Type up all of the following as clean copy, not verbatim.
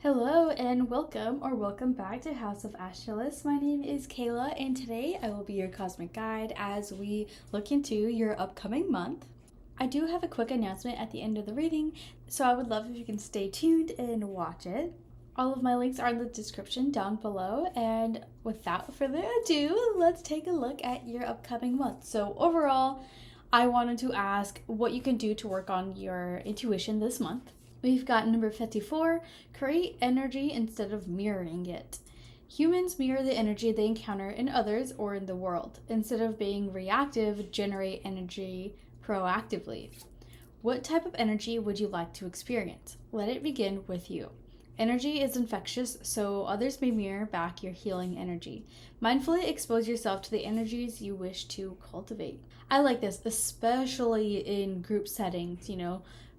Hello and welcome back to House of Astralis. My name is Kayla and today I will be your cosmic guide as we look into your upcoming month. I do have a quick announcement at the end of the reading, so I would love if you can stay tuned and watch it. All of my links are in the description down below, and without further ado, let's take a look at your upcoming month. So overall, I wanted to ask what you can do to work on your intuition this month. We've got number 54, create energy instead of mirroring it. Humans mirror the energy they encounter in others or in the world. Instead of being reactive, generate energy proactively. What type of energy would you like to experience? Let it begin with you. Energy is infectious, so others may mirror back your healing energy. Mindfully expose yourself to the energies you wish to cultivate. I like this, especially in group settings,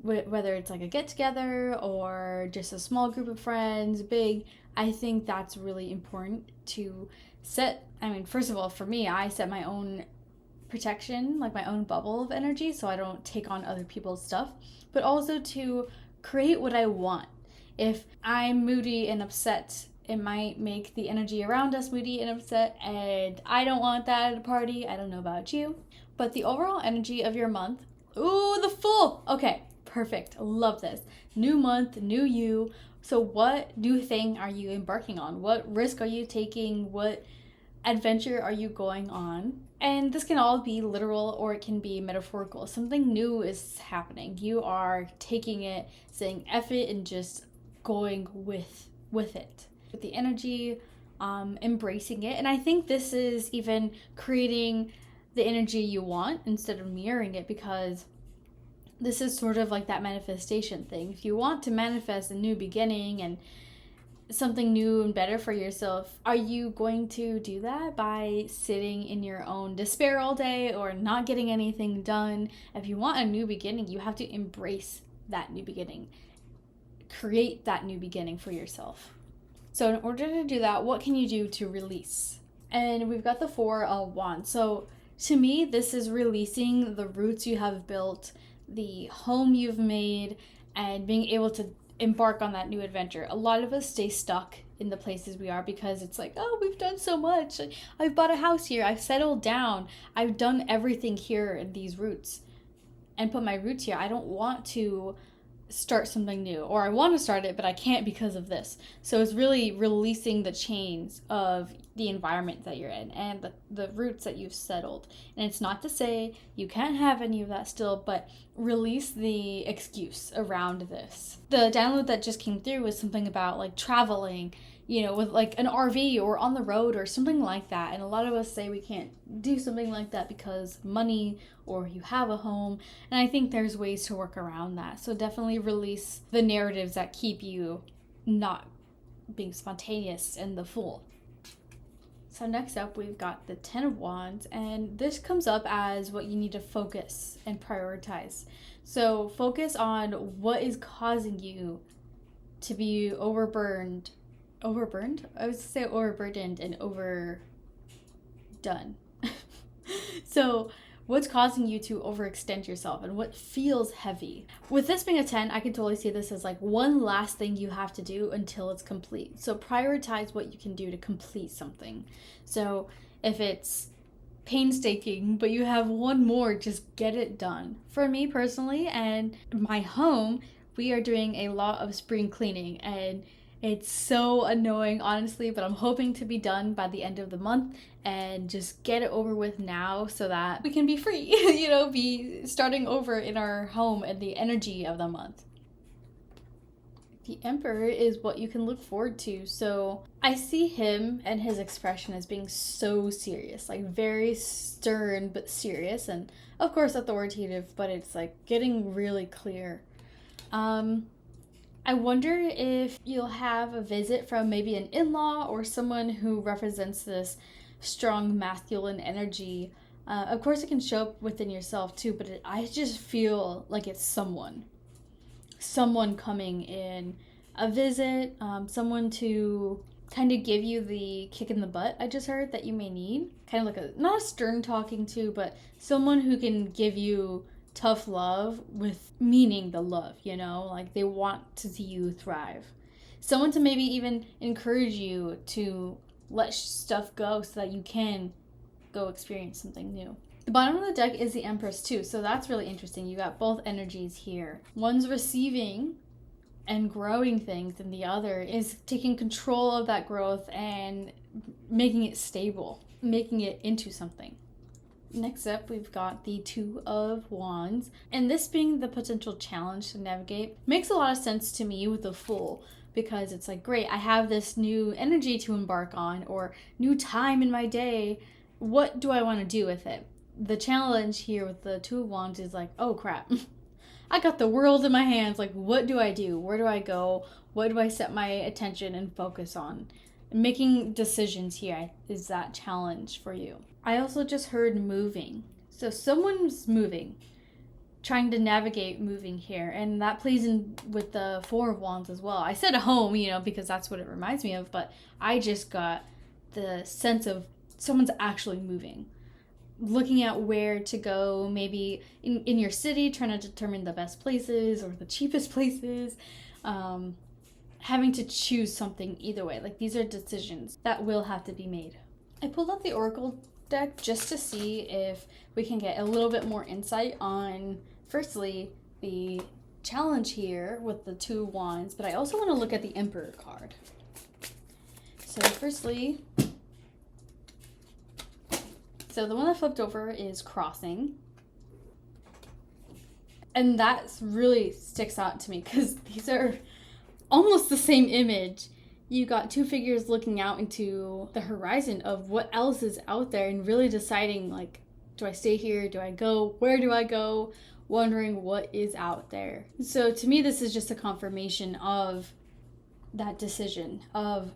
whether it's like a get together or just a small group of friends, big. I think that's really important to set. First of all, for me, I set my own protection, like my own bubble of energy, so I don't take on other people's stuff, but also to create what I want. If I'm moody and upset, it might make the energy around us moody and upset, and I don't want that at a party. I don't know about you, but the overall energy of your month. Ooh, the Fool! Okay, perfect. Love this. New month, new you. So what new thing are you embarking on? What risk are you taking? What adventure are you going on? And this can all be literal or it can be metaphorical. Something new is happening. You are taking it, saying F it, and just going with it. With the energy, embracing it. And I think this is even creating the energy you want instead of mirroring it, because this is sort of like that manifestation thing. If you want to manifest a new beginning and something new and better for yourself, are you going to do that by sitting in your own despair all day or not getting anything done? If you want a new beginning, you have to embrace that new beginning. Create that new beginning for yourself. So in order to do that, what can you do to release? And we've got the Four of Wands. So to me, this is releasing the roots you have built, the home you've made, and being able to embark on that new adventure. A lot of us stay stuck in the places we are because it's like, oh, we've done so much. I've bought a house here. I've settled down. I've done everything here in these roots and put my roots here. I don't want to start something new, or I want to start it, but I can't because of this. So it's really releasing the chains of the environment that you're in and the roots that you've settled. And it's not to say you can't have any of that still, but release the excuse around this. The download that just came through was something about like traveling, with like an RV or on the road or something like that. And a lot of us say we can't do something like that because money or you have a home. And I think there's ways to work around that. So definitely release the narratives that keep you not being spontaneous and the Fool. So next up, we've got the Ten of Wands, and this comes up as what you need to focus and prioritize. So focus on what is causing you to be overburdened. I was going to say overburdened and overdone. So what's causing you to overextend yourself and what feels heavy? With this being a 10, I can totally see this as like one last thing you have to do until it's complete. So prioritize what you can do to complete something. So if it's painstaking, but you have one more, just get it done. For me personally and my home, we are doing a lot of spring cleaning, and it's so annoying, honestly, but I'm hoping to be done by the end of the month and just get it over with now so that we can be free, be starting over in our home and the energy of the month. The Emperor is what you can look forward to. So I see him and his expression as being so serious, like very stern but serious, and of course authoritative, but it's like getting really clear. I wonder if you'll have a visit from maybe an in-law or someone who represents this strong masculine energy. Of course, it can show up within yourself too, but I just feel like it's someone coming in a visit, someone to kind of give you the kick in the butt I just heard that you may need. Kind of like not a stern talking to, but someone who can give you tough love with meaning the love, like they want to see you thrive. Someone to maybe even encourage you to let stuff go so that you can go experience something new. The bottom of the deck is the Empress too, so that's really interesting. You got both energies here. One's receiving and growing things, and the other is taking control of that growth and making it stable, making it into something. Next up, we've got the Two of Wands, and this being the potential challenge to navigate makes a lot of sense to me with the Fool, because it's like, great, I have this new energy to embark on, or new time in my day. What do I want to do with it? The challenge here with the Two of Wands is like, oh crap, I got the world in my hands. Like, what do I do? Where do I go? What do I set my attention and focus on? Making decisions here is that challenge for you. I also just heard moving. So someone's moving, trying to navigate moving here. And that plays in with the Four of Wands as well. I said home, because that's what it reminds me of. But I just got the sense of someone's actually moving. Looking at where to go, maybe in your city, trying to determine the best places or the cheapest places. Having to choose something either way. Like, these are decisions that will have to be made. I pulled up the Oracle deck just to see if we can get a little bit more insight on, firstly, the challenge here with the Two of Wands, but I also want to look at the Emperor card. So firstly, so the one that flipped over is crossing. And that really sticks out to me because these are almost the same image. You got two figures looking out into the horizon of what else is out there and really deciding, like, do I stay here? Do I go? Where do I go? Wondering what is out there. So to me, this is just a confirmation of that decision, of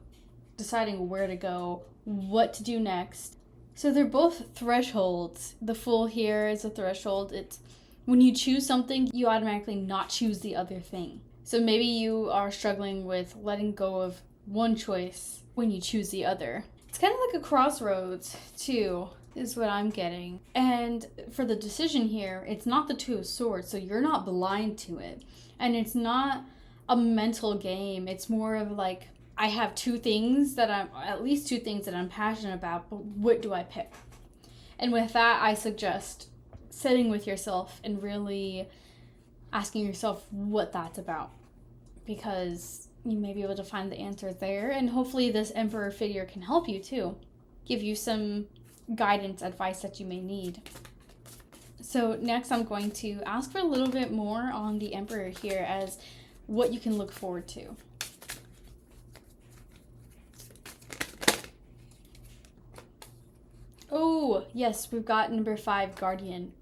deciding where to go, what to do next. So they're both thresholds. The Fool here is a threshold. It's when you choose something, you automatically not choose the other thing. So maybe you are struggling with letting go of one choice when you choose the other. It's kind of like a crossroads too, is what I'm getting. And for the decision here, it's not the Two of Swords, so you're not blind to it. And it's not a mental game. It's more of like, I have at least two things that I'm passionate about, but what do I pick? And with that, I suggest sitting with yourself and really asking yourself what that's about, because you may be able to find the answer there, and hopefully this Emperor figure can help you too, give you some guidance, advice that you may need. So next I'm going to ask for a little bit more on the Emperor here as what you can look forward to. Oh, yes, we've got number 5, Guardian.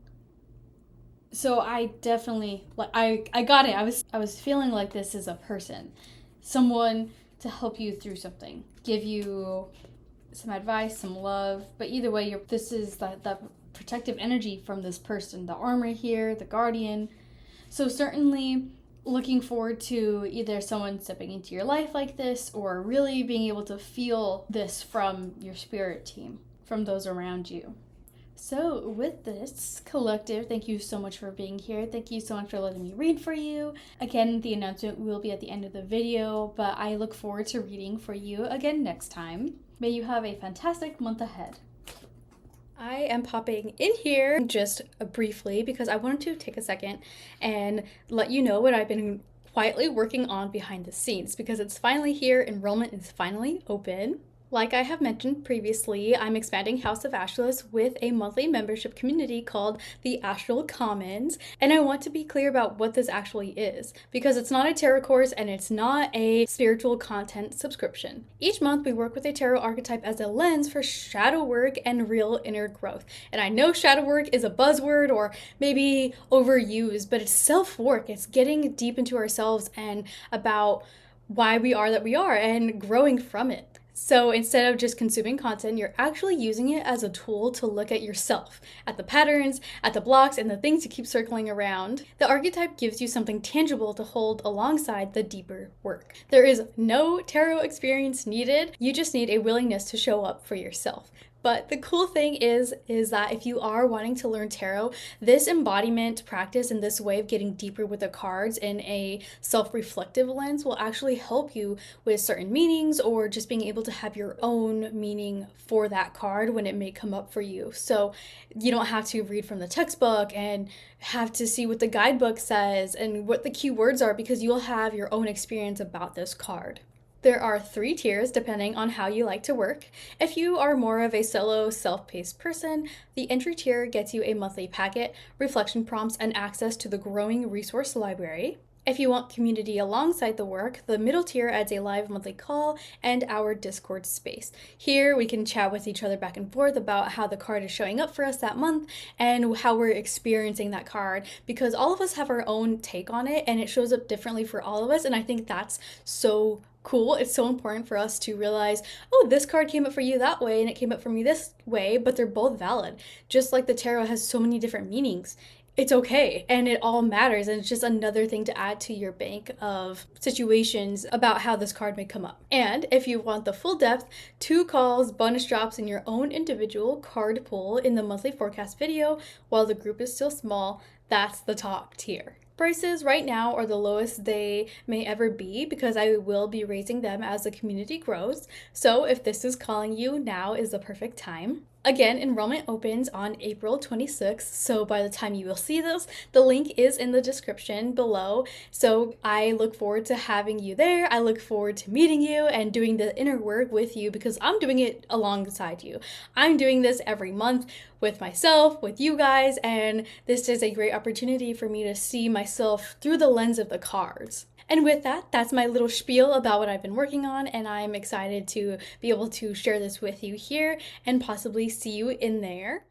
So I definitely, I got it. I was feeling like this is a person. Someone to help you through something. Give you some advice, some love. But either way, this is the protective energy from this person. The armor here, the Guardian. So certainly looking forward to either someone stepping into your life like this, or really being able to feel this from your spirit team, from those around you. So with this collective, thank you so much for being here. Thank you so much for letting me read for you. Again, the announcement will be at the end of the video, but I look forward to reading for you again next time. May you have a fantastic month ahead. I am popping in here just briefly because I wanted to take a second and let you know what I've been quietly working on behind the scenes, because it's finally here. Enrollment is finally open. Like I have mentioned previously, I'm expanding House of Astralis with a monthly membership community called the Astral Commons, and I want to be clear about what this actually is, because it's not a tarot course and it's not a spiritual content subscription. Each month we work with a tarot archetype as a lens for shadow work and real inner growth. And I know shadow work is a buzzword or maybe overused, but it's self-work. It's getting deep into ourselves and about why we are that we are and growing from it. So instead of just consuming content, you're actually using it as a tool to look at yourself, at the patterns, at the blocks, and the things you keep circling around. The archetype gives you something tangible to hold alongside the deeper work. There is no tarot experience needed. You just need a willingness to show up for yourself. But the cool thing is that if you are wanting to learn tarot, this embodiment practice and this way of getting deeper with the cards in a self-reflective lens will actually help you with certain meanings or just being able to have your own meaning for that card when it may come up for you. So you don't have to read from the textbook and have to see what the guidebook says and what the key words are, because you'll have your own experience about this card. There are 3 tiers depending on how you like to work. If you are more of a solo, self-paced person, the entry tier gets you a monthly packet, reflection prompts, and access to the growing resource library. If you want community alongside the work, the middle tier adds a live monthly call and our Discord space. Here we can chat with each other back and forth about how the card is showing up for us that month and how we're experiencing that card, because all of us have our own take on it and it shows up differently for all of us, and I think that's so cool. It's so important for us to realize, oh, this card came up for you that way and it came up for me this way, but they're both valid. Just like the tarot has so many different meanings. It's okay and it all matters, and it's just another thing to add to your bank of situations about how this card may come up. And if you want the full depth, 2 calls, bonus drops, and your own individual card pull in the monthly forecast video while the group is still small, that's the top tier. Prices right now are the lowest they may ever be because I will be raising them as the community grows. So if this is calling you, now is the perfect time. Again, enrollment opens on April 26th, so by the time you will see this, the link is in the description below. So I look forward to having you there. I look forward to meeting you and doing the inner work with you, because I'm doing it alongside you. I'm doing this every month with myself, with you guys, and this is a great opportunity for me to see myself through the lens of the cards. And with that, that's my little spiel about what I've been working on, and I'm excited to be able to share this with you here and possibly see you in there.